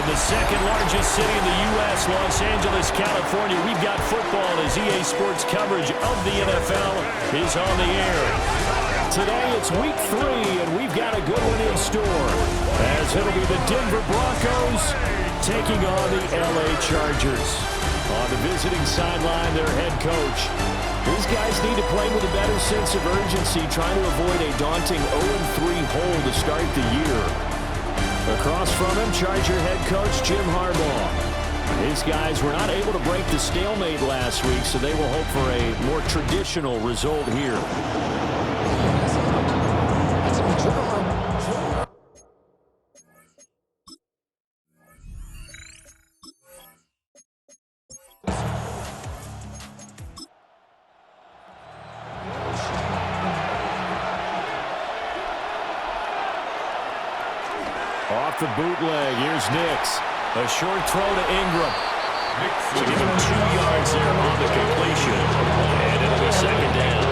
From the second largest city in the U.S., Los Angeles, California, we've got football as EA Sports coverage of the NFL is on the air. Today it's week 3, and we've got a good one in store, as it'll be the Denver Broncos taking on the L.A. Chargers. On the visiting sideline, their head coach. These guys need to play with a better sense of urgency, trying to avoid a daunting 0-3 hole to start the year. Across from him, Charger head coach Jim Harbaugh. These guys were not able to break the stalemate last week, so they will hope for a more traditional result here. Off the bootleg, here's Nix. A short throw to Ingram. To give him 2 yards there on the completion. And it'll be second down.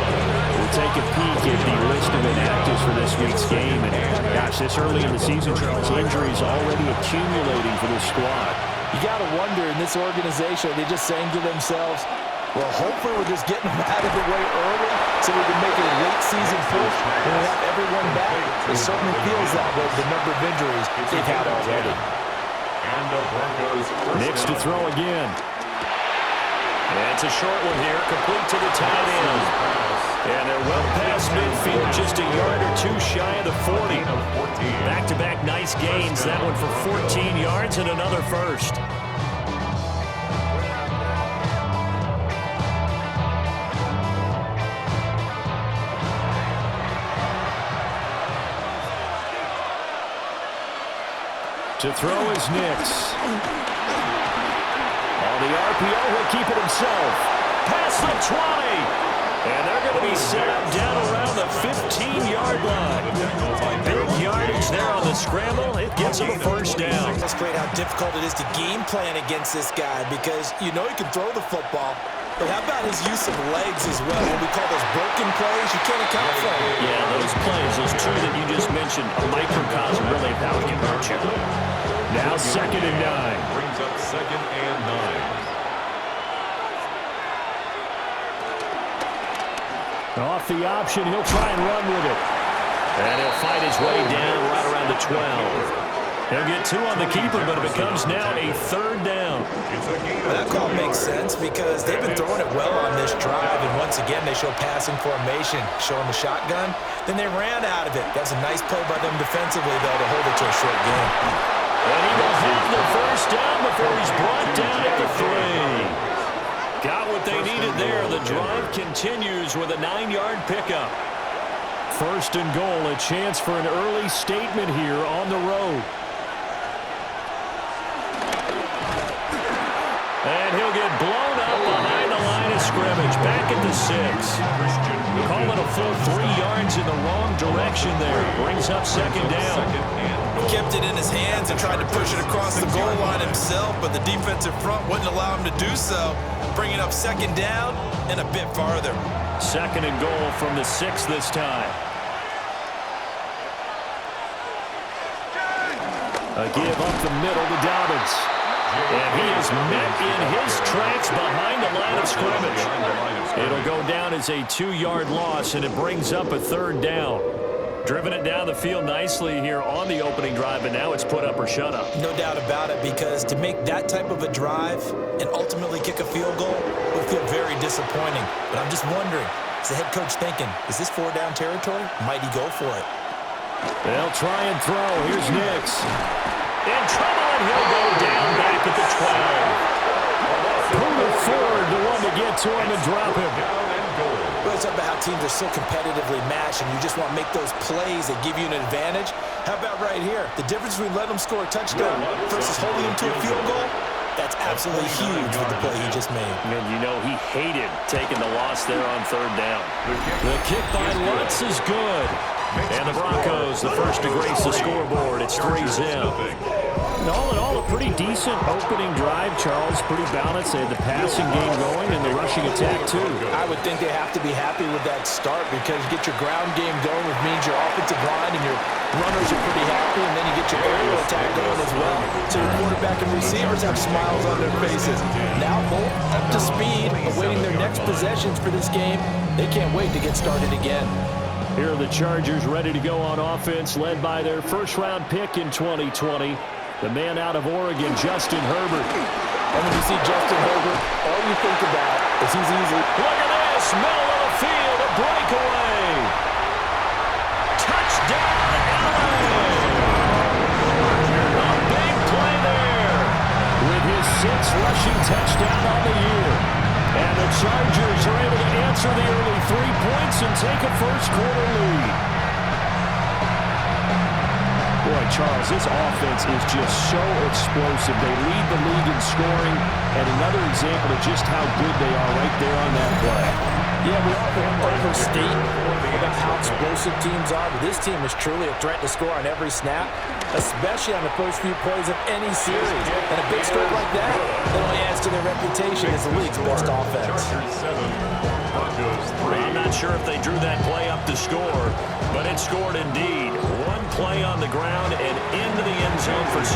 We'll take a peek at the list of inactives for this week's game. And gosh, this early in the season, Charles, injuries already accumulating for this squad. You got to wonder, in this organization, they're just saying to themselves, well, hopefully we're just getting them out of the way early so we can make a late season push and we have everyone back. It certainly feels that way, the number of injuries they've had already. And the Broncos Nix to throw again. And it's a short one here, complete to the tight end. And they're well past midfield, just a yard or 2 shy of the 40. Back-to-back nice gains, that one for 14 yards and another first. To throw is Nix. On the RPO, he'll keep it himself. Past the 20. And they're going to be set up down around the 15-yard line. Big yardage there on the scramble. It gets him a first down. That's great how difficult it is to game plan against this guy because you know he can throw the football. But how about his use of legs as well? What we call those broken plays, you can't account for them. Yeah, those plays, those 2 that you just mentioned, a microcosm really of how it can hurt you. Now second and 9. brings up second and 9. Off the option, he'll try and run with it. And he'll fight his way down right around the 12. He'll get 2 on the keeper, but it becomes now a third down. Well, that call makes sense because they've been throwing it well on this drive, and once again they show passing formation, showing the shotgun. Then they ran out of it. That was a nice play by them defensively, though, to hold it to a short game. And he will have the first down before he's brought down at the 3. Got what they needed there. The drive continues with a 9-yard pickup. First and goal, a chance for an early statement here on the road. And he'll get blown up behind the line of scrimmage. Back at the 6. Call it a full 3 yards in the wrong direction there. Brings up second down. He kept it in his hands and tried to push it across the goal line himself, but the defensive front wouldn't allow him to do so. Bringing up second down and a bit farther. Second and goal from the 6 this time. A give up the middle to Dobbins. And he is met in his tracks behind the line of scrimmage. It'll go down as a 2-yard loss, and it brings up a third down. Driven it down the field nicely here on the opening drive, and now it's put up or shut up. No doubt about it, because to make that type of a drive and ultimately kick a field goal would feel very disappointing. But I'm just wondering, is the head coach thinking, is this 4-down territory? Might he go for it? They'll try and throw. Here's Nix. In trouble, and he'll go down back at the 12. Puller Ford, the one to get to him and drop him. Well, it's about how teams are so competitively matched, and you just want to make those plays that give you an advantage. How about right here? The difference between letting them score a touchdown versus holding them to a field goal, that's absolutely huge with the play he just made. And you know he hated taking the loss there on third down. The kick by Lutz is good. And the Broncos, the first to grace the scoreboard. It's 3-0. All in all, a pretty decent opening drive, Charles. Pretty balanced. They had the passing game going and the rushing attack, too. I would think they have to be happy with that start because you get your ground game going, which means your offensive line and your runners are pretty happy, and then you get your aerial attack going as well. so your quarterback and receivers have smiles on their faces. Now both up to speed, awaiting their next possessions for this game. They can't wait to get started again. Here are the Chargers ready to go on offense, led by their first-round pick in 2020, the man out of Oregon, Justin Herbert. And when you see Justin Herbert, all you think about is he's easy. Look at this, middle of the field, a breakaway. Touchdown, LA. A big play there with his 6th rushing touchdown on the year. And the Chargers are able to answer the early 3 points and take a first-quarter lead. Boy, Charles, this offense is just so explosive. They lead the league in scoring, and another example of just how good they are right there on that play. Yeah, we often overstate about how explosive teams are, but this team is truly a threat to score on every snap, especially on the first few plays of any series. And a big score like that, it only adds to their reputation as the league's best offense. I'm not sure if they drew that play up to score, but it scored indeed. One play on the ground and into the end zone for 6.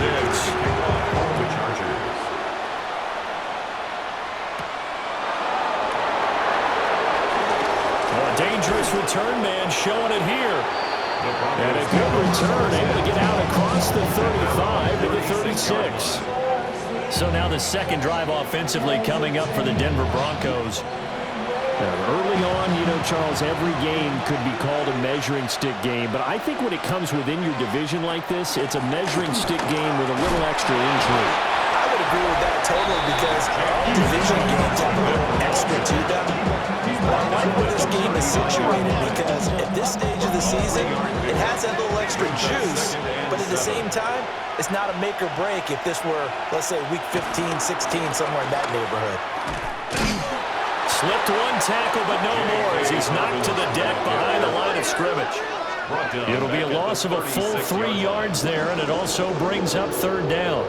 Dangerous return man showing it here. And a good return, able to get out across the 35 to the 36. So now the second drive offensively coming up for the Denver Broncos. Early on, you know, Charles, every game could be called a measuring stick game. But I think when it comes within your division like this, it's a measuring stick game with a little extra intrigue. I would agree with that totally because all division games have a little extra to them. But I like where this game is situated because at this stage of the season, it has that little extra juice, but at the same time, it's not a make or break if this were, let's say, week 15, 16, somewhere in that neighborhood. Slipped one tackle, but no more as he's knocked to the deck behind the line of scrimmage. It'll be a loss of a full 3 yards there, and it also brings up 3rd down.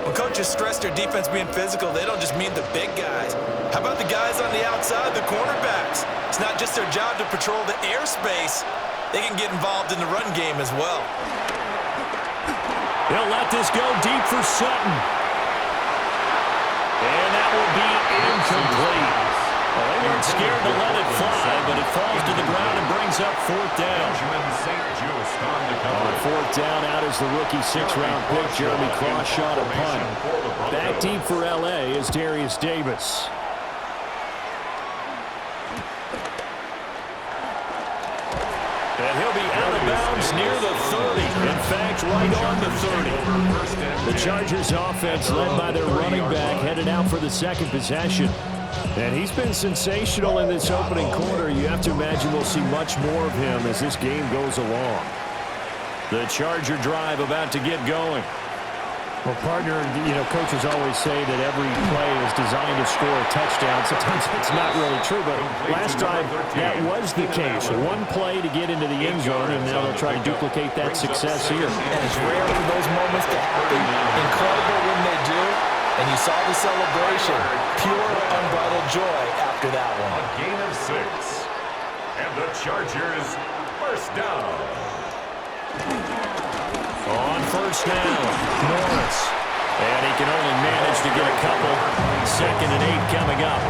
When coaches stress their defense being physical, they don't just mean the big guys. How about the guys on the outside, the cornerbacks? It's not just their job to patrol the airspace. They can get involved in the run game as well. They'll let this go deep for Sutton. And that will be incomplete. Well, they weren't scared to let it fly, but it falls to the ground and brings up 4th down. On 4th down, out is the rookie 6th-round pick, Jeremy Cross, shot a punt. Back deep for L.A. is Darius Davis. And he'll be out of bounds near the 30. In fact, right on the 30. The Chargers offense led by their running back headed out for the second possession. And he's been sensational in this opening quarter. You have to imagine we'll see much more of him as this game goes along. The Charger drive about to get going. Well, partner, you know, coaches always say that every play is designed to score a touchdown. Sometimes it's not really true, but last time that was the case. One play to get into the end zone, and now they'll try to duplicate that success here. And it's rare for those moments to happen. Incredible when they do. And you saw the celebration. Pure, unbridled joy after that one. A gain of 6. And the Chargers first down. On first down, Norris. And he can only manage to get a couple. 2nd and 8 coming up.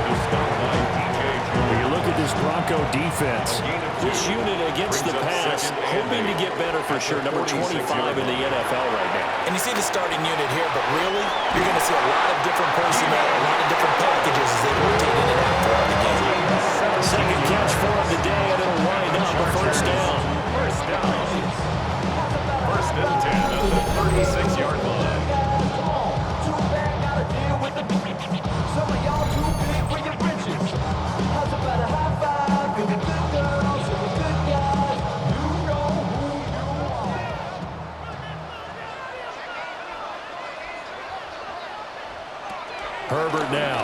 When you look at this Bronco defense, this unit against the pass, hoping to get better for sure. Number 25 in the NFL right now. And you see the starting unit here, but really, you're going to see a lot of different personnel, a lot of different packages as they rotate in and out throughout the game. Second catch for him today, and it'll wind up a first down. First down. 1st and 10 at the 36-yard line. Herbert now.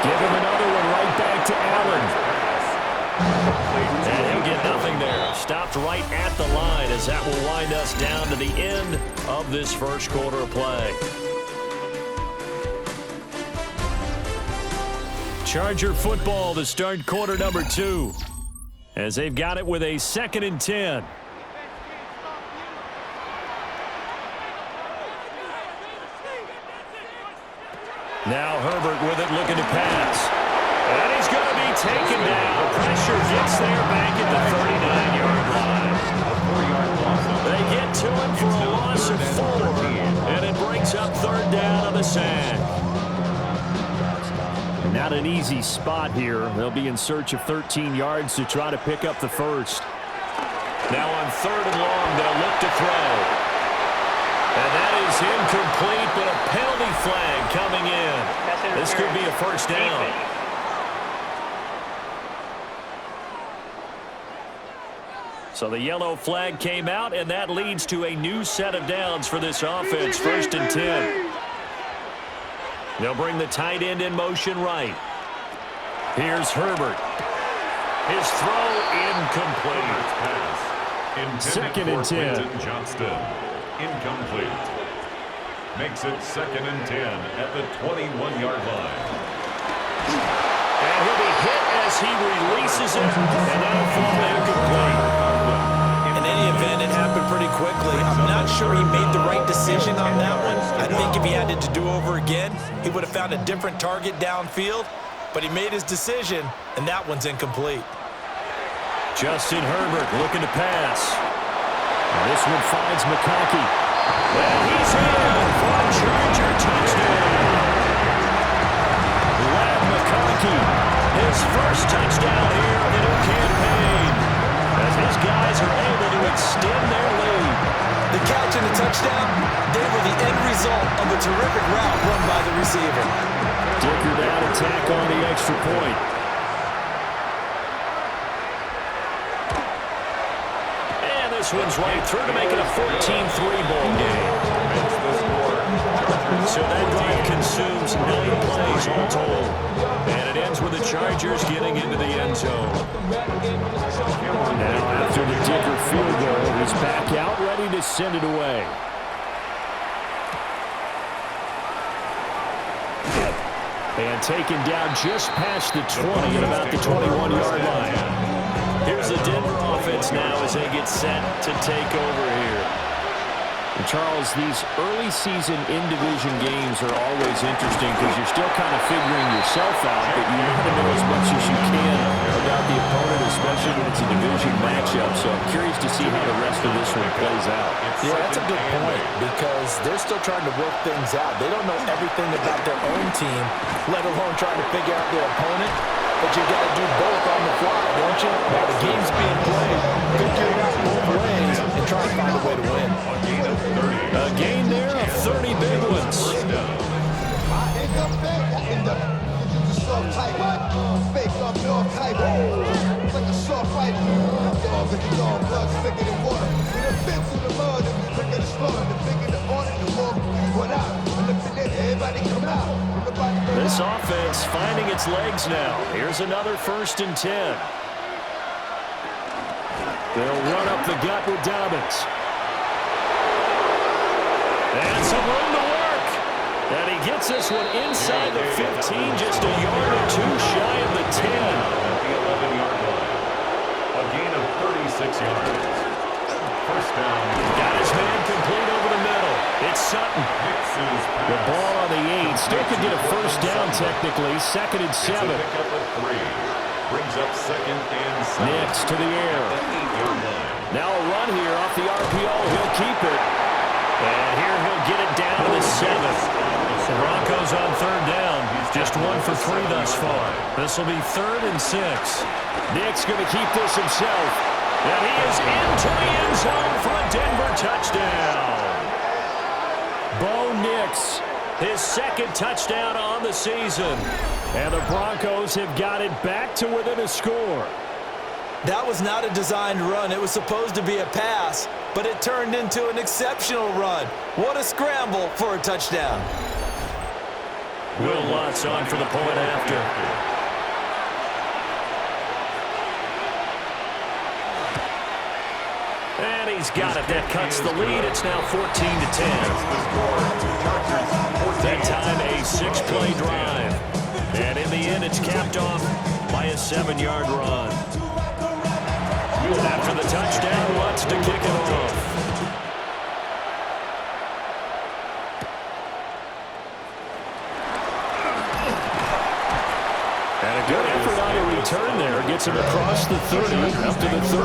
Give him another one right back to Allen. And he'll get nothing there. Stopped right at the line as that will wind us down to the end of this first quarter of play. Charger football to start quarter number 2. As they've got it with a 2nd and 10. Now Herbert with it, looking to pass. And he's going to be taken down. Pressure gets there back at the 39-yard line. They get to him for a loss of 4, and it brings up third down on the sack. Not an easy spot here. They'll be in search of 13 yards to try to pick up the first. Now on third and long, they'll look to throw. And that is incomplete, but a penalty flag coming in. This could be a first down. So the yellow flag came out, and that leads to a new set of downs for this offense. First and 10. They'll bring the tight end in motion right. Here's Herbert. His throw incomplete. Second and 10. Johnston. Incomplete. Makes it second and 10 at the 21-yard line. And he'll be hit as he releases it, and that'll fall incomplete. In any event, it happened pretty quickly. I'm not sure he made the right decision on that one. I think if he had it to do over again, he would have found a different target downfield, but he made his decision, and that one's incomplete. Justin Herbert looking to pass. And this one finds McConkey. And he's in for a Charger touchdown. Lad McConkey, his first touchdown here of the new campaign, as his guys are able to extend their lead. The catch and the touchdown, they were the end result of a terrific route run by the receiver. Dicker down attack on the extra point. And this one's right through to make it a 14-3 ball game. So that drive consumes 9 plays all told. And it ends with the Chargers getting into the end zone. Now after the Dicker field goal, he's back out ready to send it away. And taken down just past the 20 at about the 21-yard line. Here's the Denver offense now as they get set to take over here. And Charles, these early season in-division games are always interesting because you're still kind of figuring yourself out, but you want to know as much as you can about the opponent, especially when it's a division matchup. So I'm curious to see how the rest of this one plays out. Yeah, that's a good point because they're still trying to work things out. They don't know everything about their own team, let alone trying to figure out their opponent. But you got to do both on the fly, don't you? While the game's being played, figure it out both ways and try to find a way to win. A gain there of 30 big ones. This offense finding its legs now. Here's another first and 10. They'll run up the gut with Dobbins. And some room to work. And he gets this one inside the 15, just a yard or two shy of the 10. At the 11-yard line. A gain of 36 yards. First down. Got his man complete over the middle. It's Sutton. The ball on the 8. Still could get a first down technically. Second and 7. Pick up at 3. Brings up second and 7. Next to the air. Now a run here off the RPO. He'll keep it. And here he'll get it down to the 7th. The Broncos on third down. Just 1 for 3 thus far. This will be 3rd and 6. Nick's going to keep this himself. And he is into the end zone for a Denver touchdown. Bo Nix, his 2nd touchdown on the season. And the Broncos have got it back to within a score. That was not a designed run. It was supposed to be a pass, but it turned into an exceptional run. What a scramble for a touchdown. Will Lutz on for the point after. And he's got it. That cuts the lead. It's now 14-10. That time a 6-play drive. And in the end, it's capped off by a 7-yard run. After the touchdown, Lutz to kick it off. across the 30 up to the 33.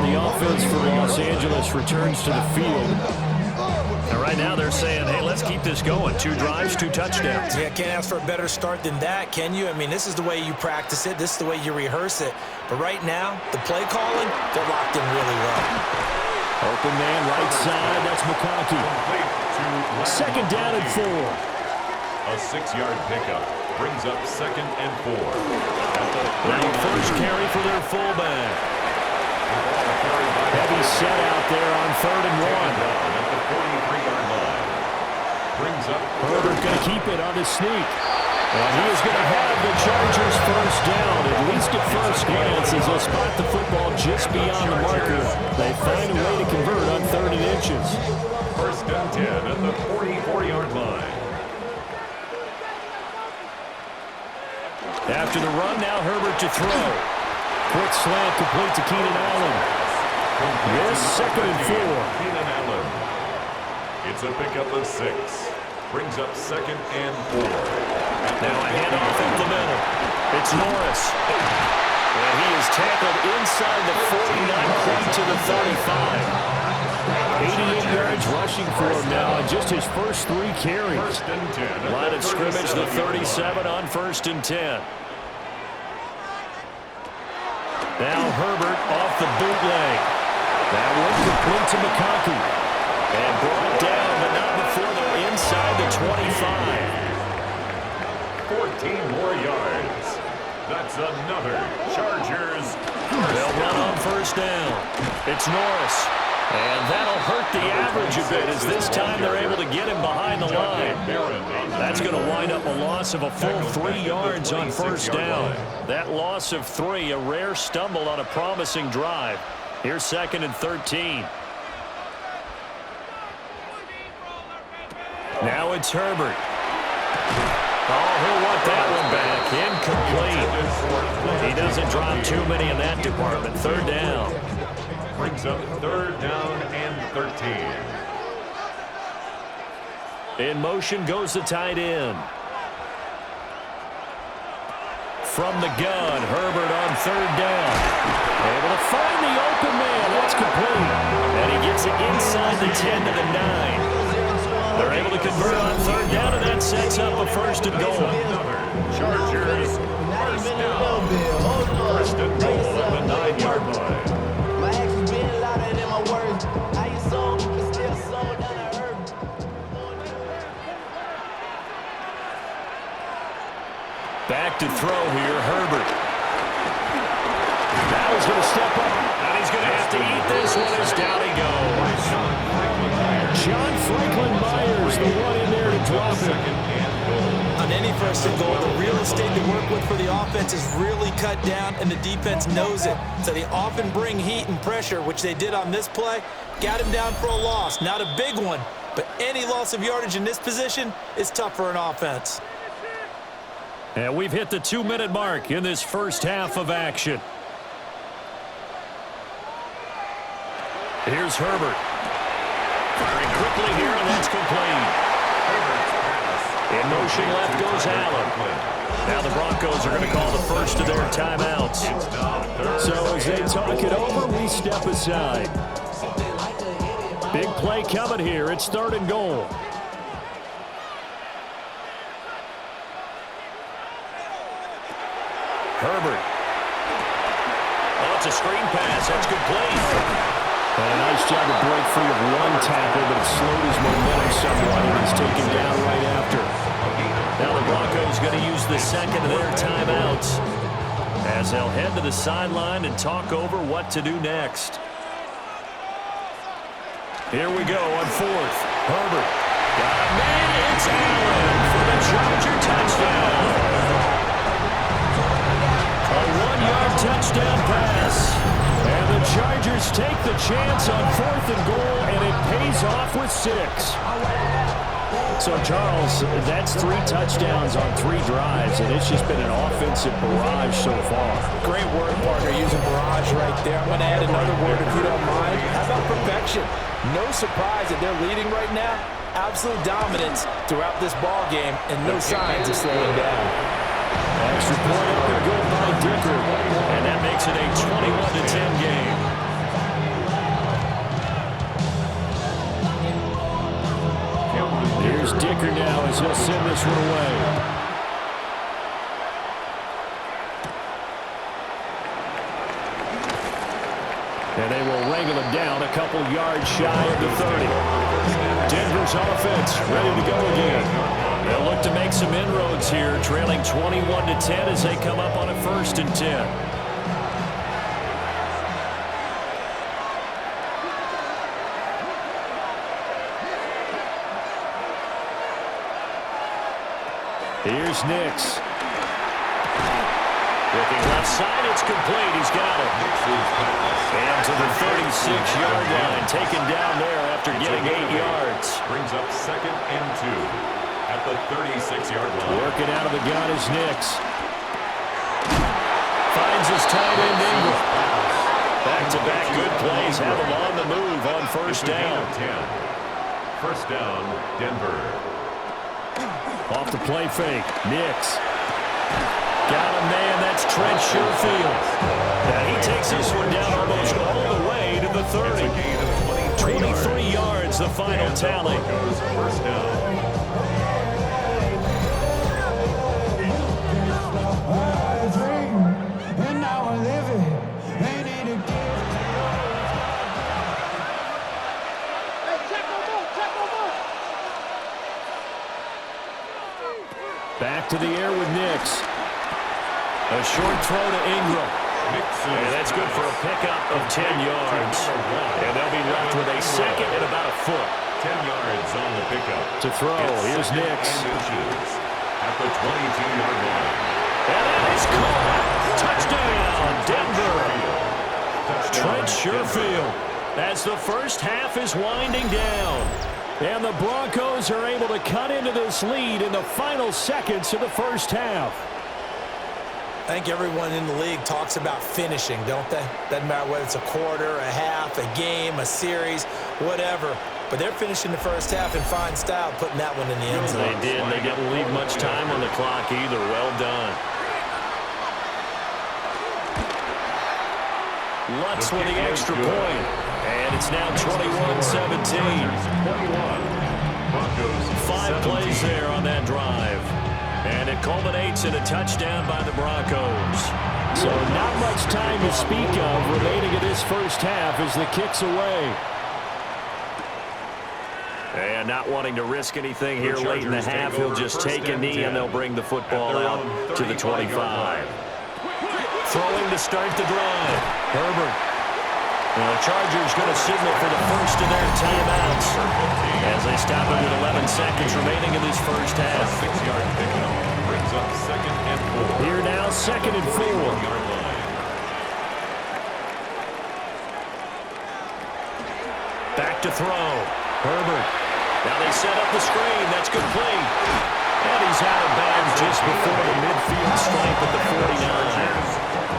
The offense for Los Angeles returns to the field. And right now they're saying, hey, let's keep this going. 2 drives, 2 touchdowns. Yeah, can't ask for a better start than that, can you? I mean, this is the way you practice it. This is the way you rehearse it. But right now, the play calling, they're locked in really well. Open man right side. That's McConkey. Second down and 4. A 6-yard pickup brings up 2nd and 4. Now first carry for their fullback. Heavy set out there on 3rd and 1. At the 43-yard line. Brings up Herbert going to keep it on the sneak. And he is going to have the Chargers first down, at least at first glance, as they'll spot the football just beyond the marker. They find a way to convert on 3rd and inches. First and 10 at the 44-yard line. After the run, now Herbert to throw. Quick slant complete to Keenan Allen. Yes, 2nd and 4. Keenan Allen. It's a pickup of 6. Brings up 2nd and 4. Now a handoff up the middle. It's Norris. And he is tackled inside the 49, close to the 35. 88 yards rushing for him now, just his first 3 carries. First and 10. Line of scrimmage, the 37 on 1st and 10. Now Herbert off the bootleg. That one complete to McConkey. And brought down, but not before they're inside the 25. 14 more yards. That's another Chargers. They'll run on first down. It's Norris. And that'll hurt the average a bit, as this time they're able to get him behind the line. That's going to wind up a loss of a full 3 yards on first down. That loss of 3, a rare stumble on a promising drive. Here's 2nd and 13. Now it's Herbert. Oh, he'll want that one back. Incomplete. He doesn't drop too many in that department. 3rd down. Brings up 3rd down and 13. In motion goes the tight end. From the gun, Herbert on 3rd down. Able to find the open man. That's complete. And he gets it inside the 10 to the 9. They're able to convert on 3rd down, and that sets up a 1st and goal. Chargers first down. First and goal at the 9-yard line. Back to throw here, Herbert. Now he's going to step up, and he's going to have to eat this one as down he goes. John Franklin Myers, the one in there to drop it. On any 1st and goal, the real estate to work with for the offense is really cut down, and the defense knows it. So they often bring heat and pressure, which they did on this play. Got him down for a loss. Not a big one, but any loss of yardage in this position is tough for an offense. And we've hit the 2-minute mark in this first half of action. Here's Herbert. Firing quickly here, and that's complete. In motion left goes Allen. Now the Broncos are going to call the first of their timeouts. So as they talk it over, we step aside. Big play coming here. It's 3rd and goal. Herbert. Oh, it's a screen pass. That's complete. And a nice job to break free of one tackle, but it slowed his momentum somewhat, and he's taken down right after. Now the Broncos going to use the 2nd of their timeouts as they'll head to the sideline and talk over what to do next. Here we go on 4th. Herbert. Got a man. It's Allen for the Charger touchdown. A 1-yard touchdown pass. And the Chargers take the chance on 4th and goal, and it pays off with 6. So, Charles, that's 3 touchdowns on 3 drives, and it's just been an offensive barrage so far. Great word, partner, using barrage right there. I'm going to add another word if you don't mind. How about perfection? No surprise that they're leading right now. Absolute dominance throughout this ball game, and no signs of slowing down. Extra point up and good by Dicker, and that makes it a 21-10 game. Here's Dicker now as he'll send this one away. And they will wrangle him down a couple yards shy of the 30. Denver's offense ready to go again. They'll look to make some inroads here, trailing 21-10 as they come up on a 1st and 10. Here's Nix. Looking left side, it's complete. He's got it. And to the 36-yard line, taken down there after getting 8 yards. Brings up 2nd and 2 at the 36-yard line. Working out of the gun is Nix. Finds his tight end Ingram. Back-to-back good plays have him on the move on 1st down. 1st down, Denver. Off the play fake, Nix. Got him, man. That's Trent Sherfield. And he takes this one down almost all the way to the 30. 23 yards, the final tally. 1st down. Back to the air with Nix. A short throw to Ingram. And that's good for a pickup of 10 yards. And they'll be left with a 2nd and about a foot. 10 yards on the pickup. To throw, here's Nix. At the 22-yard line. And that is caught. Touchdown, Denver. Trent Sherfield as the first half is winding down. And the Broncos are able to cut into this lead in the final seconds of the first half. I think everyone in the league talks about finishing, don't they? Doesn't matter whether it's a quarter, a half, a game, a series, whatever. But they're finishing the first half in fine style, putting that one in the end zone. They did. They didn't leave much time on the clock either. Well done. Lutz with the extra point. And it's now 21-17. 5 plays there on that drive. And it culminates in a touchdown by the Broncos. So not much time to speak of remaining in this first half as the kick's away. And not wanting to risk anything here late in the half, he'll just take a knee and they'll bring the football out to the 25. Throwing to start the drive. Herbert. And the Chargers going to signal for the first of their timeouts as they stop it with 11 seconds remaining in this first half. 6-yard pickup brings up 2nd and 4. Here now, 2nd and 4. Back to throw. Herbert. Now they set up the screen. That's complete. And he's out of bounds just before the midfield stripe at the 49.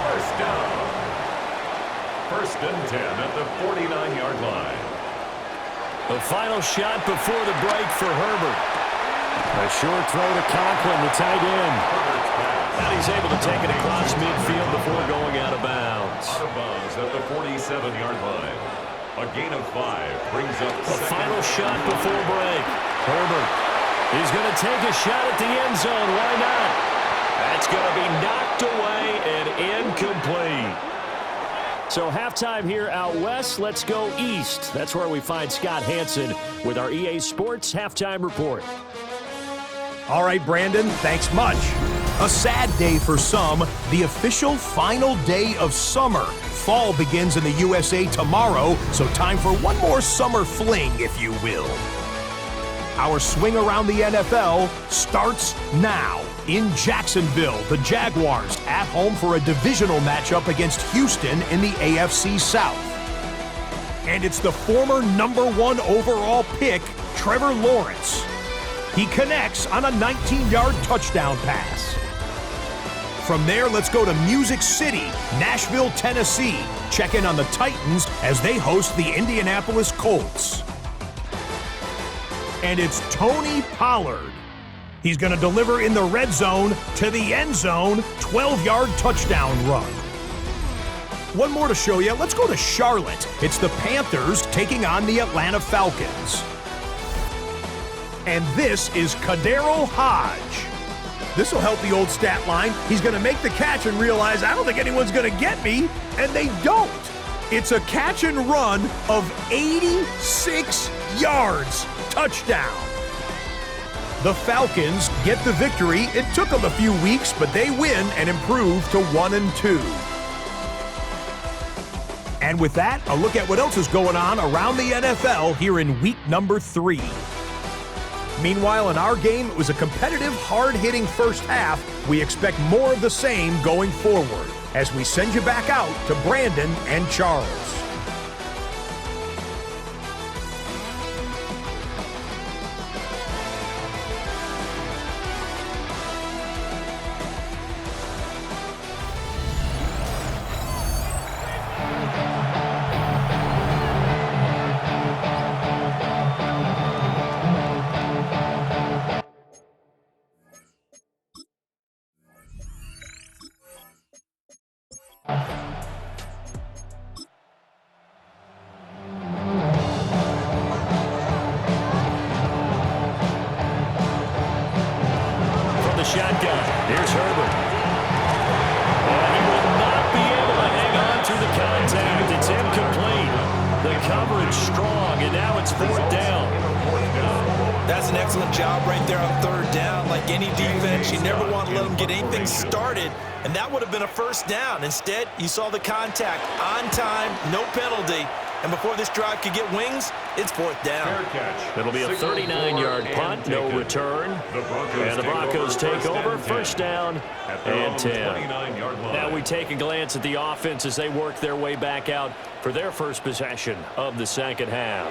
First down. 1st and 10 at the 49-yard line. The final shot before the break for Herbert. A short throw to Conklin, the tight end. And he's able to take it across midfield before going out of bounds. Out of bounds at the 47-yard line. A gain of 5 brings up a final shot before break. Herbert is going to take a shot at the end zone. Why not? That's going to be knocked away and incomplete. So halftime here out west. Let's go east. That's where we find Scott Hansen with our EA Sports Halftime Report. All right, Brandon, thanks much. A sad day for some, the official final day of summer. Fall begins in the USA tomorrow, so time for one more summer fling, if you will. Our swing around the NFL starts now. In Jacksonville, the Jaguars at home for a divisional matchup against Houston in the AFC South. And it's the former #1 overall pick, Trevor Lawrence. He connects on a 19-yard touchdown pass. From there, let's go to Music City, Nashville, Tennessee. Check in on the Titans as they host the Indianapolis Colts. And it's Tony Pollard. He's going to deliver in the red zone to the end zone, 12-yard touchdown run. One more to show you. Let's go to Charlotte. It's the Panthers taking on the Atlanta Falcons. And this is Kadero Hodge. This will help the old stat line. He's going to make the catch and realize, I don't think anyone's going to get me, and they don't. It's a catch and run of 86 yards. Touchdown. The Falcons get the victory. It took them a few weeks, but they win and improve to 1-2. And with that, a look at what else is going on around the NFL here in week number 3. Meanwhile, in our game, it was a competitive, hard-hitting first half. We expect more of the same going forward as we send you back out to Brandon and Charles. Shotgun. Here's Herbert. And he will not be able to hang on to the contact. It's incomplete. The coverage strong, and now it's 4th down. That's an excellent job right there on 3rd down. Like any defense, you never want to let them get anything started, and that would have been a 1st down. Instead, you saw the contact on time, no penalty. And before this drive could get wings, it's 4th down. It'll be a 39-yard punt, no return. And the Broncos take over, 1st down and 10. Now we take a glance at the offense as they work their way back out for their first possession of the second half.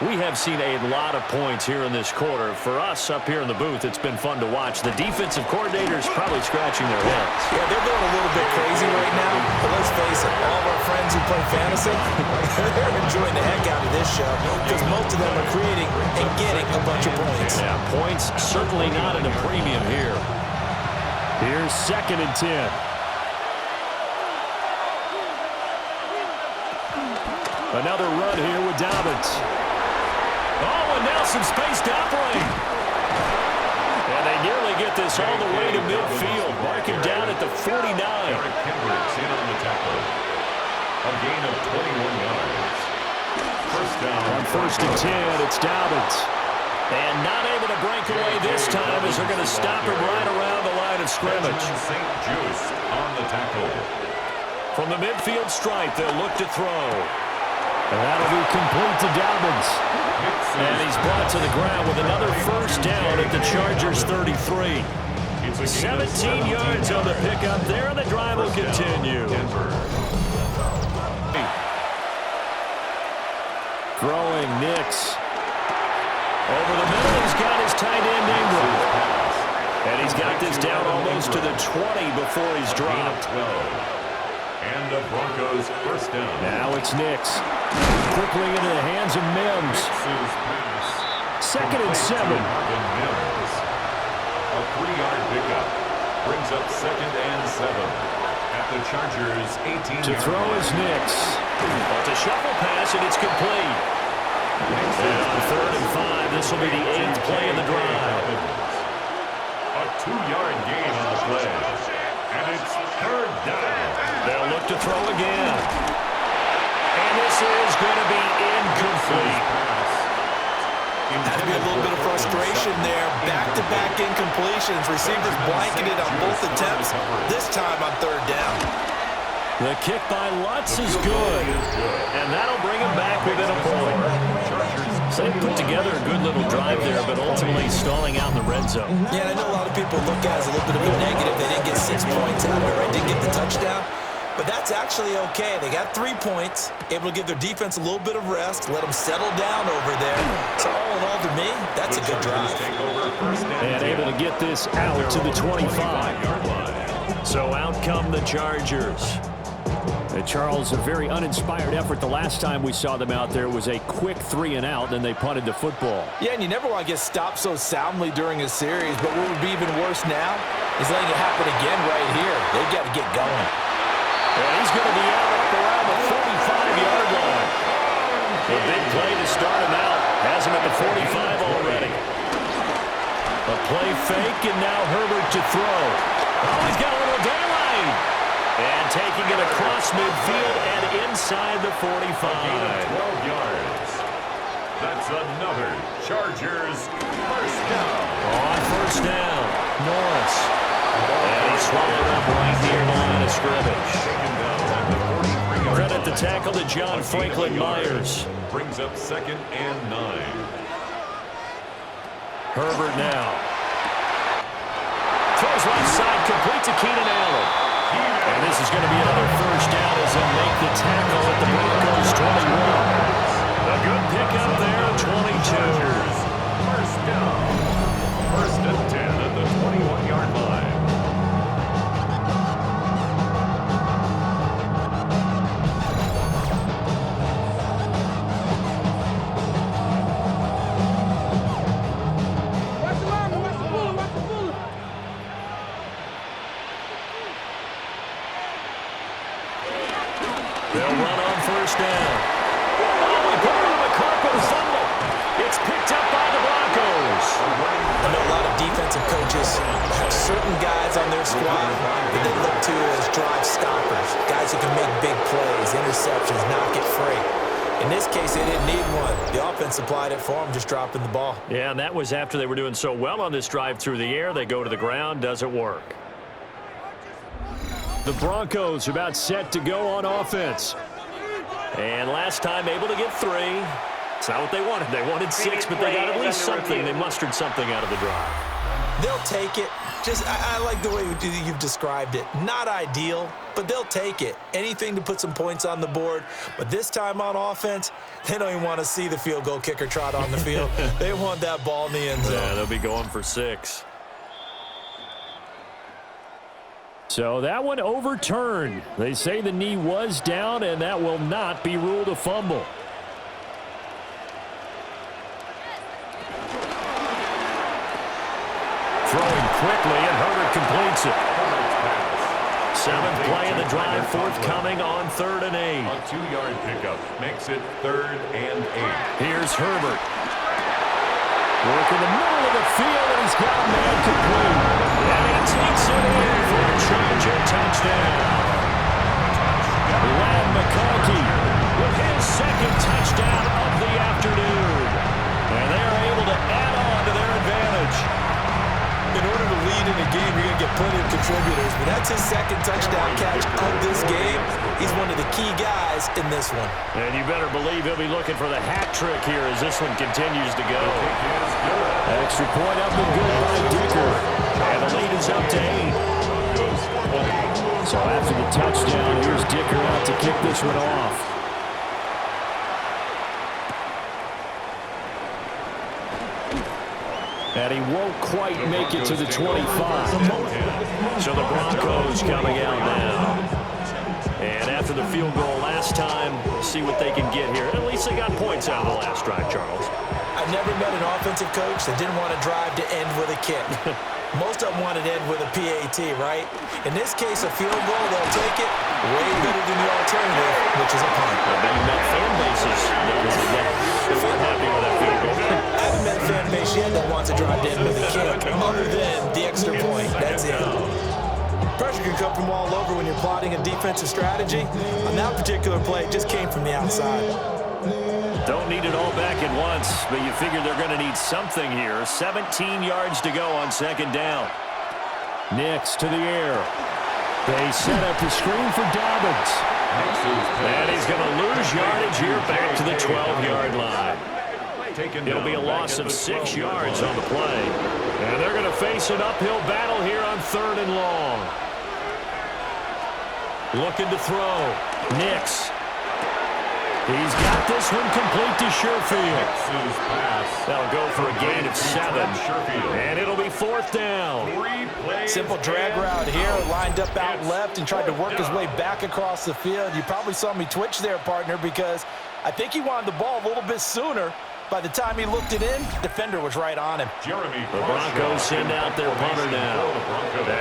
We have seen a lot of points here in this quarter. For us up here in the booth, it's been fun to watch. The defensive coordinators probably scratching their heads. Yeah, they're going a little bit crazy right now. But let's face it, all of our friends who play fantasy, they're enjoying the heck out of this show because most of them are creating and getting a bunch of points. Yeah, points certainly not at a premium here. Here's 2nd and 10. Another run here with Dobbins. Oh, and now some space to operate. And they nearly get this all the way to midfield. Mark him down at the 49. Eric Kendricks in on the tackle. A gain of 21 yards. 1st down. On 1st and 10, it's Dobbins. And not able to break away this time as they're going to stop him right around the line of scrimmage. St. Just on the tackle. From the midfield stripe, they'll look to throw. And that'll be complete to Dobbins. And he's brought to the ground with another 1st down at the Chargers' 33. 17 yards on the pickup there, and the drive will continue. Throwing Nix. Over the middle, he's got his tight end Ingram. And he's got this down almost to the 20 before he's dropped. And the Broncos 1st down. Now it's Nix. Quickly into the hands of Mims. 2nd and 7. A 3-yard pickup. Brings up 2nd and 7. At the Chargers' 18. To throw is Nix. But the shuffle pass, and it's complete. And on 3rd and 5, this will be the 8th play of the drive. A 2-yard gain on the play. And it's 3rd down. They'll look to throw again. And this is going to be incomplete. Had to be a little bit of frustration there. Back-to-back incompletions. Receivers blanketed on both attempts, this time on 3rd down. The kick by Lutz is good. And that'll bring him back within a point. So they put together a good little drive there, but ultimately stalling out in the red zone. Yeah, I know a lot of people look at it as a little bit of a negative. They didn't get 6 points out of it, right? Didn't get the touchdown. But that's actually okay. They got 3 points, able to give their defense a little bit of rest, let them settle down over there. So all in all, to me, that's a good drive. And able to get this out to the 25. So out come the Chargers. And Charles, a very uninspired effort the last time we saw them out there was a quick 3-and-out, and then they punted the football. Yeah, and you never want to get stopped so soundly during a series, but what would be even worse now is letting it happen again right here. They've got to get going. And he's going to be out up around the 45-yard line. A big play to start him out. Has him at the 45 already. A play fake, and now Herbert to throw. Oh, he's got a little daylight. And taking it across midfield and inside the 45. 12 yards. That's another Chargers first down. On first down, Norris. And he swallowed up right near the line of scrimmage. Credit the tackle to John Franklin Myers. Brings up 2nd and 9. Herbert now. Throws left side, complete to Keenan Allen. And this is going to be another first down as they'll make the tackle at the Broncos 21. A good pickup there, 22. First down. 1st and 10 at the 21-yard line. They'll run on first down. Oh, he put it on the carpet and fumble. It's picked up by the Broncos. I know a lot of defensive coaches have certain guys on their squad that they look to as drive stoppers, guys who can make big plays, interceptions, knock it free. In this case, they didn't need one. The offense supplied it for them, just dropping the ball. Yeah, and that was after they were doing so well on this drive through the air. They go to the ground, doesn't work. The Broncos are about set to go on offense. And last time able to get 3. It's not what they wanted. They wanted 6, but they got at least something. They mustered something out of the drive. They'll take it. I like the way you've described it. Not ideal, but they'll take it. Anything to put some points on the board. But this time on offense, they don't even want to see the field goal kicker trot on the field. They want that ball in the end zone. Yeah, they'll be going for 6. So that one overturned. They say the knee was down, and that will not be ruled a fumble. Throwing quickly, and Herbert completes it. 7th play of the drive, forthcoming on 3rd and 8. A 2-yard pickup makes it 3rd and 8. Here's Herbert. Work in the middle of the field, and he's got a man complete. And he takes it in for a Charger touchdown. Lad McConkey with his 2nd touchdown of the afternoon. And they are able to add on to their advantage. In order to lead in a game, you're going to get plenty of contributors, but that's his 2nd touchdown catch of this game. He's one of the key guys in this one. And you better believe he'll be looking for the hat trick here as this one continues to go. Extra point up and good by Dicker. And the lead is up to 8. So after the touchdown, here's Dicker out to kick this one off. And he won't quite make it to the 25. So the Broncos coming out now. And after the field goal last time, see what they can get here. At least they got points out of the last drive, Charles. I've never met an offensive coach that didn't want to drive to end with a kick. Most of them want to end with a PAT, right? In this case, a field goal, they'll take it way better than the alternative, which is a punt. I bet you met fan bases that weren't happy with that field goal. I haven't met a fan base yet that wants to drive to end with a kick, other than the extra point. That's it. Pressure can come from all over when you're plotting a defensive strategy. On that particular play, it just came from the outside. Don't need it all back at once, but you figure they're going to need something here. 17 yards to go on 2nd down. Nix to the air. They set up the screen for Dobbins. And he's going to lose yardage here back to the 12-yard line. It'll be a loss of 6 yards on the play. And they're going to face an uphill battle here on 3rd and long. Looking to throw. Nix. He's got this one complete to Sherfield. That'll go for a gain of 7. And it'll be 4th down. Simple drag route here, lined up out left and tried to work his way back across the field. You probably saw me twitch there, partner, because I think he wanted the ball a little bit sooner. By the time he looked it in, defender was right on him. The Broncos send out their punter now.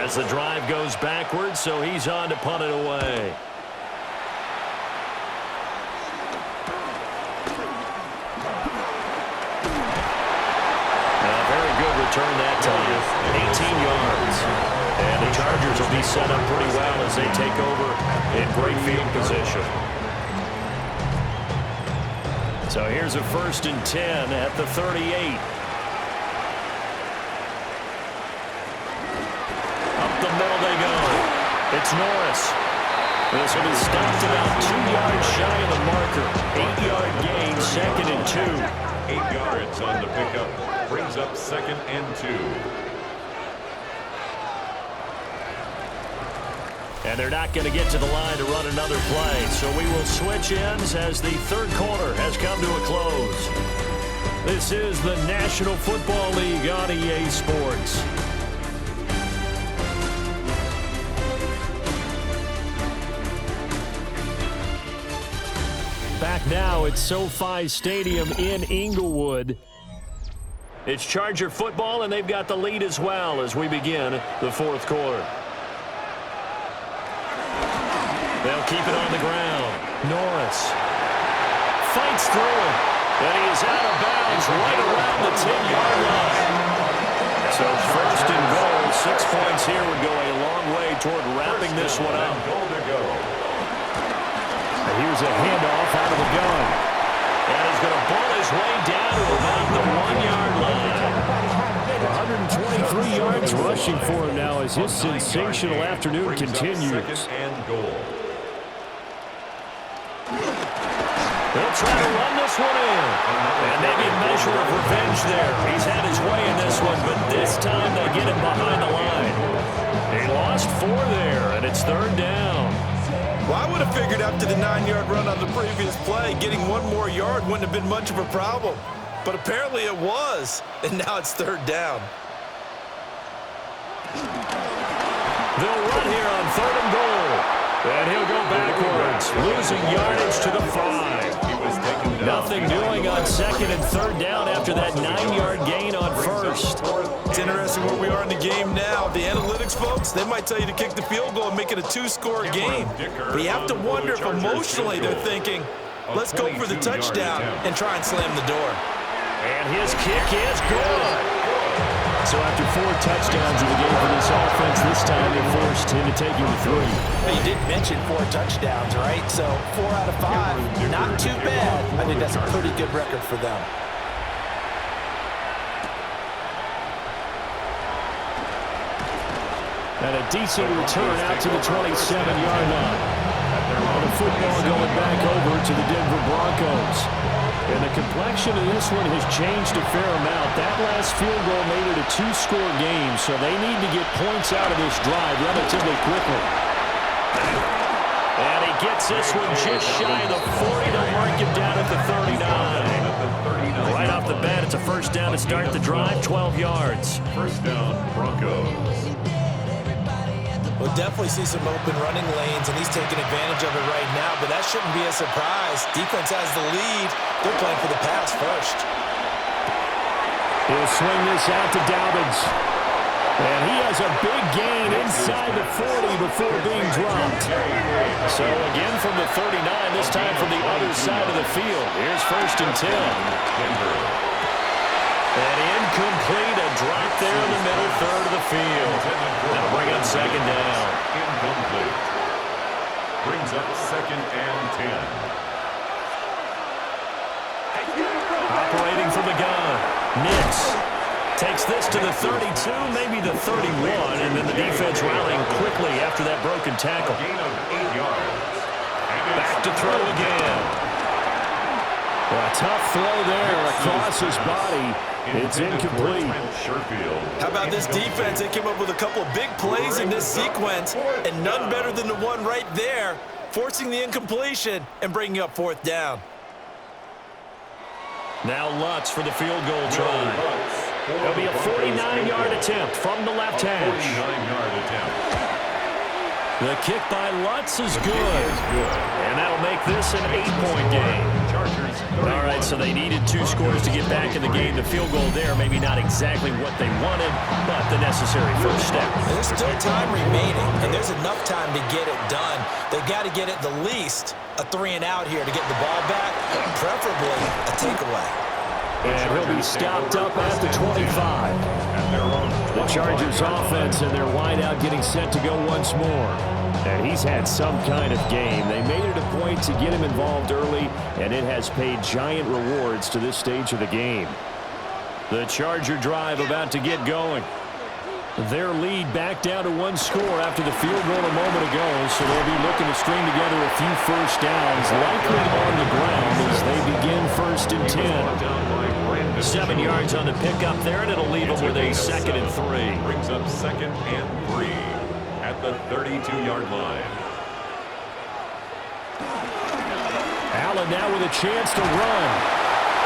As the drive goes backwards, so he's on to punt it away. Return that time, 18 yards. And the Chargers will be set up pretty well as they take over in great field position. So here's a 1st and 10 at the 38. Up the middle they go. It's Norris. This will be stopped about 2 yards shy of the marker. 8-yard gain, 2nd and 2. 8 yards on the pickup. Brings up 2nd and 2. And they're not going to get to the line to run another play. So we will switch ends as the 3rd quarter has come to a close. This is the National Football League on EA Sports. Back now at SoFi Stadium in Inglewood. It's Charger football, and they've got the lead as well as we begin the 4th quarter. They'll keep it on the ground. Norris fights through it, and he is out of bounds right around the 10-yard line. So 1st and goal, 6 points here would go a long way toward wrapping this one up. Here's a handoff out of the gun. And he's going to ball his way down to about the 1-yard line. 123 yards rushing for him now as his sensational afternoon continues. They'll try to run this one in. And maybe a measure of revenge there. He's had his way in this one, but this time they get him behind the line. He lost 4 there, and it's 3rd down. Well, I would have figured after the 9-yard run on the previous play, getting 1 more yard wouldn't have been much of a problem. But apparently it was, and now it's 3rd down. They'll run here on 3rd and goal. And he'll go backwards, losing yardage to the 5. Nothing doing on 2nd and 3rd down after that 9-yard gain on 1st. It's interesting where we are in the game now. The analytics folks, they might tell you to kick the field goal and make it a 2-score game. But you have to wonder if emotionally they're thinking, let's go for the touchdown and try and slam the door. And his kick is good. So after 4 touchdowns in the game for this offense, this time they forced him to take him to 3. You did mention 4 touchdowns, right? So 4 out of 5, not too bad. I think that's a pretty good record for them. And a decent return out to the 27-yard line. And the football going back over to the Denver Broncos. And the complexion of this one has changed a fair amount. That last field goal made it a 2-score game, so they need to get points out of this drive relatively quickly. And he gets this one just shy of the 40. They'll mark him down at the 39. Right off the bat, it's a 1st down to start the drive, 12 yards. 1st down, Broncos. We'll definitely see some open running lanes, and he's taking advantage of it right now, but that shouldn't be a surprise. Defense has the lead. They're playing for the pass first. He'll swing this out to Dobbins. And he has a big gain inside the 40 before being dropped. So again from the 39, this time from the other side of the field. Here's 1st and 10. And incomplete, a drop there in the middle third of the field. That'll bring up 2nd down. Incomplete. Brings up 2nd and 10. Operating from the gun. Nix takes this to the 32, maybe the 31, and then the defense rallying quickly after that broken tackle. Gain of 8 yards. Back to throw again. A tough throw there across his body. It's incomplete. How about this defense? They came up with a couple of big plays in this sequence, and none better than the one right there, forcing the incompletion and bringing up 4th down. Now Lutz for the field goal try. It'll be a 49-yard attempt from the left hash. 49-yard attempt. The kick by Lutz is good. And that'll make this an 8-point game. All right, so they needed 2 scores to get back in the game. The field goal there, maybe not exactly what they wanted, but the necessary first step. There's still time remaining, and there's enough time to get it done. They've got to get at the least a 3-and-out here to get the ball back, preferably a takeaway. And he'll be stopped up at the 25. The Chargers offense and their wideout getting set to go once more. And he's had some kind of game. They made it a point to get him involved early, and it has paid giant rewards to this stage of the game. The Charger drive about to get going. Their lead back down to 1 score after the field goal a moment ago, so they'll be looking to string together a few first downs, likely on the ground as they begin 1st and 10. 7 yards on the pickup there, and it'll leave them with a 2nd and 3. Brings up 2nd and 3 at the 32-yard line. Allen now with a chance to run.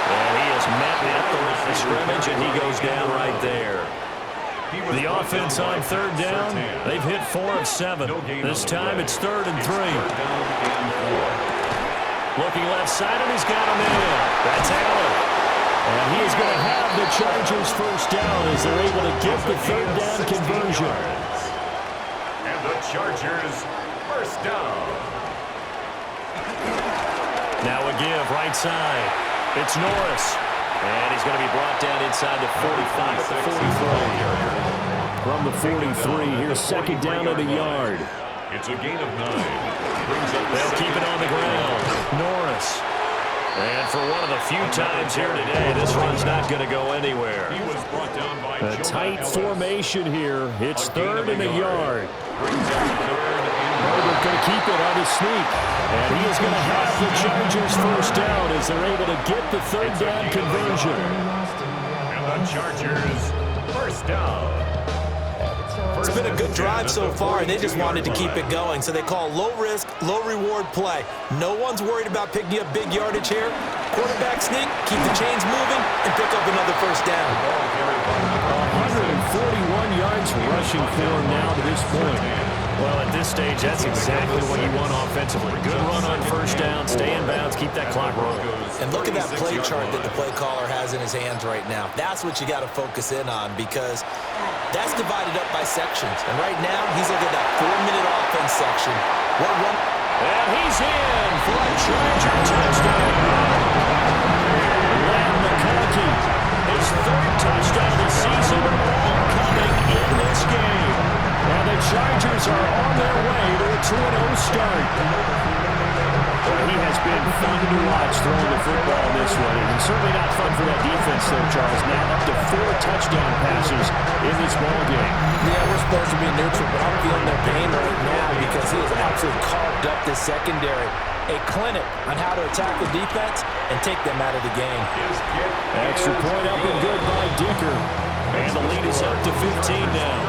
And he is met at the line of scrimmage, and he goes down right there. The offense on 3rd down, they've hit 4 of 7. This time it's 3rd and 3. Looking left side, and he's got him in. That's Allen. And he is going to have the Chargers first down as they're able to get the 3rd down conversion. And the Chargers first down. Now a give, right side. It's Norris. And he's going to be brought down inside the 45 at the 43. From the 43, here's 2nd down at a yard. It's a gain of 9. They'll keep it on the ground. Norris. And for one of the few times here today, this run's not going to go anywhere. He was brought down by A tight formation here. It's 3rd and a yard. Herbert going to keep it on his sneak. And he is going to have the Chargers first down as they're able to get the 3rd down conversion. And the Chargers first down. It's been a good drive so far, and they just wanted to keep it going, so they call low-risk, low-reward play. No one's worried about picking up big yardage here. Quarterback sneak, keep the chains moving, and pick up another first down. 141 yards rushing for him now to this point. Well, at this stage, that's exactly what you want offensively. Good run on first down, stay in bounds, keep that clock rolling. And look at that play chart that the play caller has in his hands right now. That's what you got to focus in on because that's divided up by sections. And right now, he's looking at that 4-minute offense section. And he's in for a Charger touchdown. Len McConkey, his 3rd touchdown of the season, all coming in this game. And the Chargers are on their way to a 2-0 start. Well, he has been fun to watch throwing the football this way. And certainly not fun for that defense, though, Charles. Now up to 4 touchdown passes in this ball game. Yeah, we're supposed to be neutral, but I'm feeling their pain right now because he has absolutely carved up this secondary. A clinic on how to attack the defense and take them out of the game. Extra point up and good by Dicker. And the lead is up to 15 now.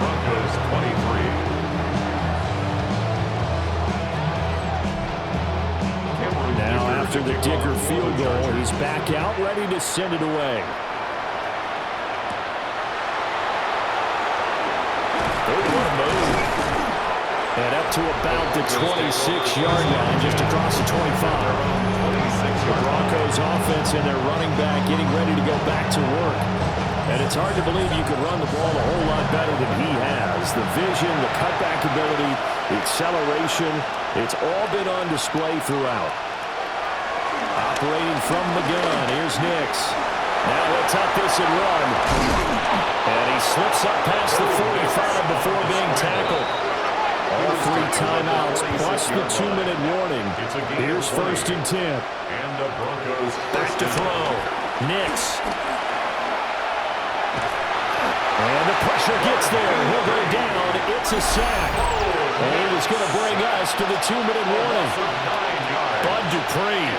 Broncos 23. Now after the Dicker field goal, he's back out ready to send it away. And up to about the 26-yard line, just across the 25. The Broncos offense and their running back getting ready to go back to work. And it's hard to believe you could run the ball a whole lot better than he has. The vision, the cutback ability, the acceleration, it's all been on display throughout. Operating from the gun, here's Nix. Now he'll tuck this and run. And he slips up past the 45 before being tackled. All 3 timeouts plus the 2-minute warning. Here's 1st and 10. And the Broncos back to throw. Nix. And the pressure gets there. He'll go down. It's a sack. And it is going to bring us to the 2-minute warning. Bud Dupree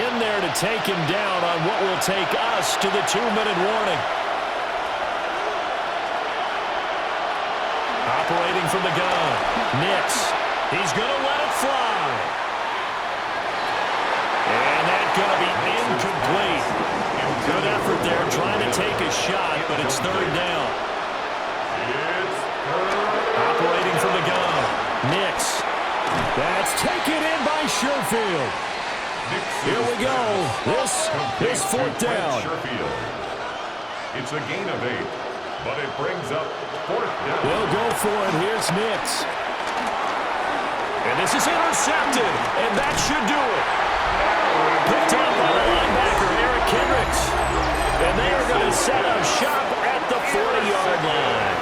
in there to take him down on what will take us to the 2-minute warning. Operating from the gun. Nix. He's going to let it fly. And that going to be incomplete. Good effort there, trying to take a shot, but it's third down. Operating from the gun. Nix. That's taken in by Sherfield. Here we go. This is fourth down. It's a gain of 8, but it brings up fourth down. They'll go for it. Here's Nix. And this is intercepted, and that should do it. Picked up by the linebacker, Eric Kendricks. And they are going to set up shop at the 40-yard line.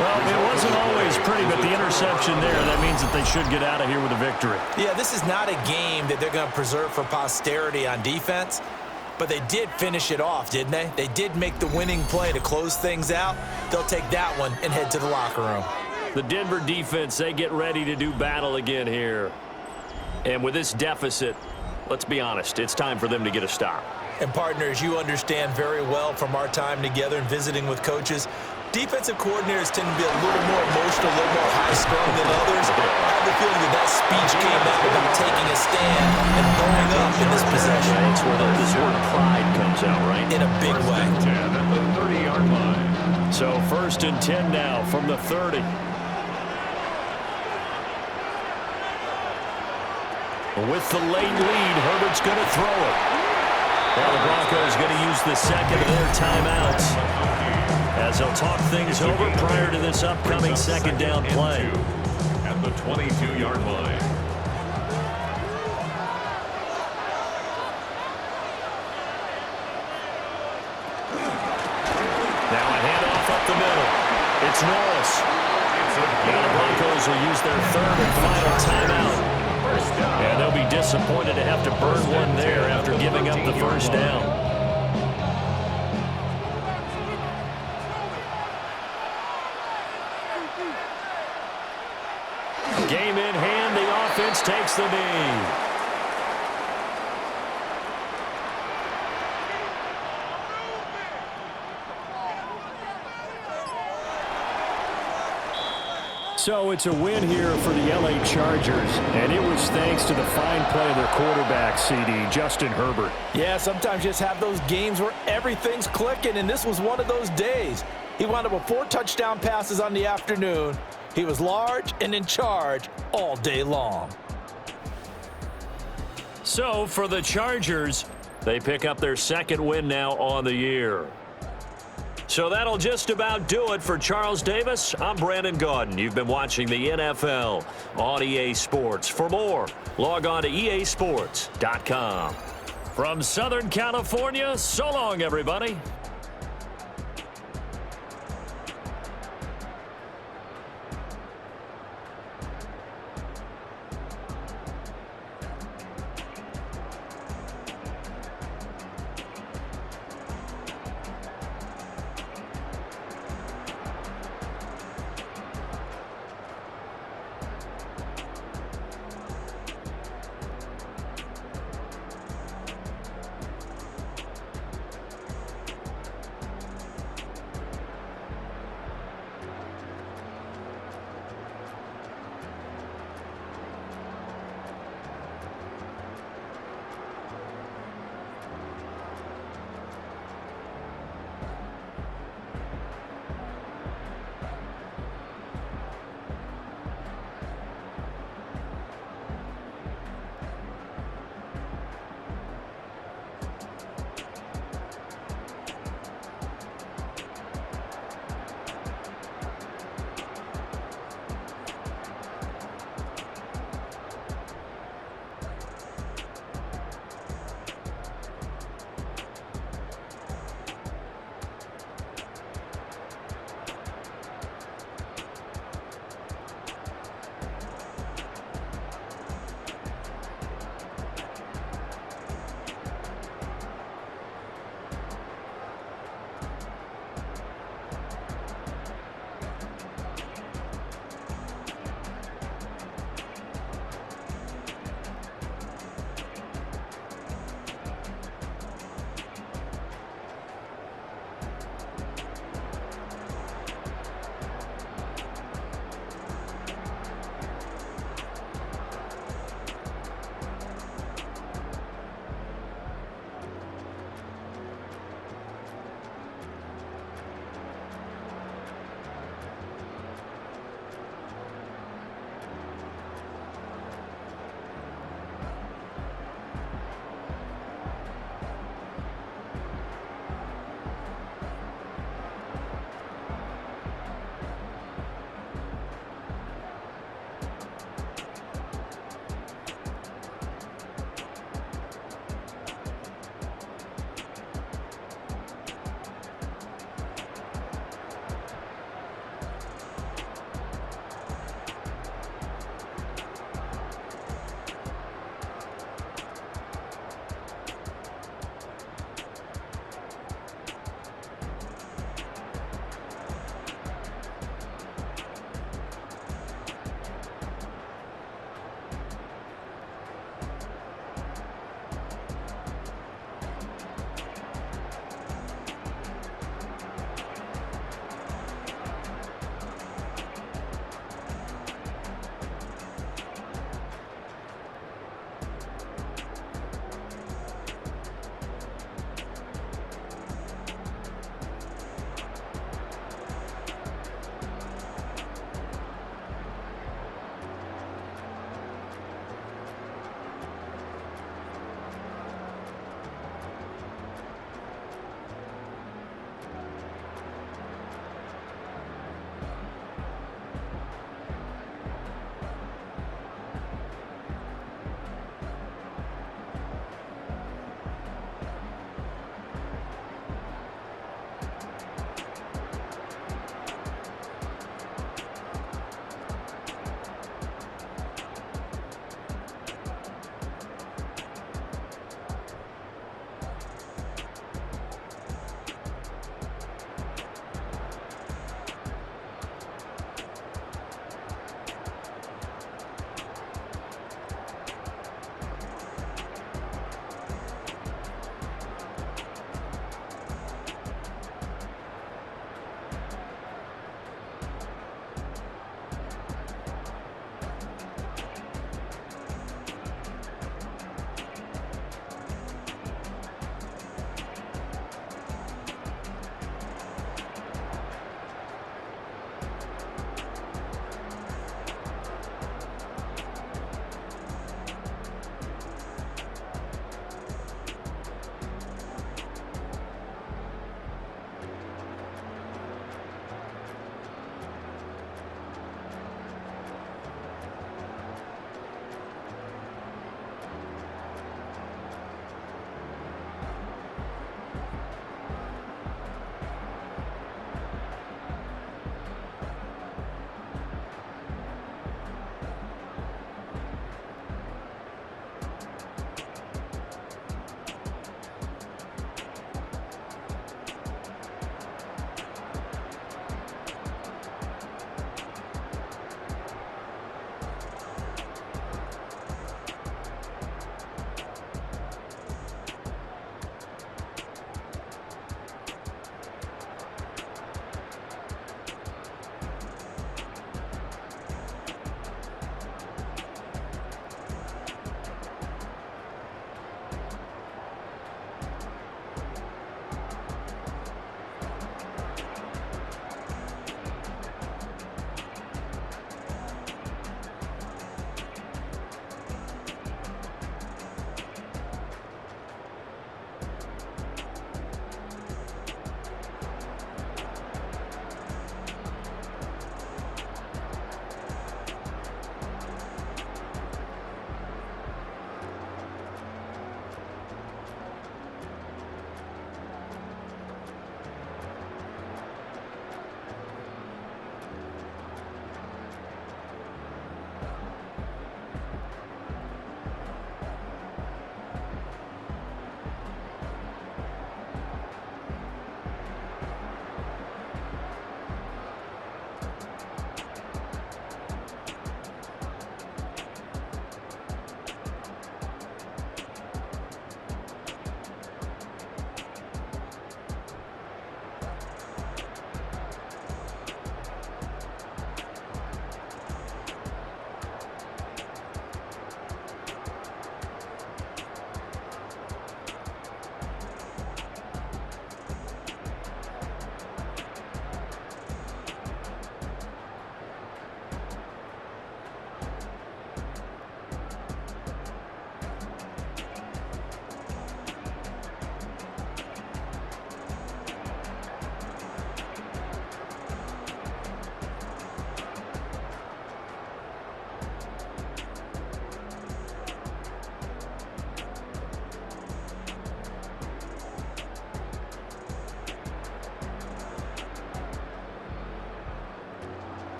Well, it wasn't always pretty, but the interception there, that means that they should get out of here with a victory. Yeah, this is not a game that they're going to preserve for posterity on defense, but they did finish it off, didn't they? They did make the winning play to close things out. They'll take that one and head to the locker room. The Denver defense, they get ready to do battle again here. And with this deficit, let's be honest, it's time for them to get a stop. And partners, you understand very well from our time together and visiting with coaches, defensive coordinators tend to be a little more emotional, a little more high-strung than others. I have the feeling that speech came out about taking a stand and throwing up in this possession. That's where this word pride comes out, right? In a big way. 10 at the 30-yard line. So 1st and 10 now from the 30. With the late lead, Herbert's going to throw it. Well, the Broncos going to use the second of their timeouts as they'll talk things over prior to this upcoming second down play. At the 22-yard line. Now a handoff up the middle. It's Norris. Now the Broncos will use their third and final timeout. And they'll be disappointed to have to burn one there after giving up the first down. Game in hand, the offense takes the knee. So it's a win here for the LA Chargers, and it was thanks to the fine play of their quarterback, CD, Justin Herbert. Yeah, sometimes you just have those games where everything's clicking, and this was one of those days. He wound up with 4 touchdown passes on the afternoon. He was large and in charge all day long. So for the Chargers, they pick up their second win now on the year. So that'll just about do it for Charles Davis. I'm Brandon Gaudin. You've been watching the NFL on EA Sports. For more, log on to easports.com. From Southern California, so long, everybody.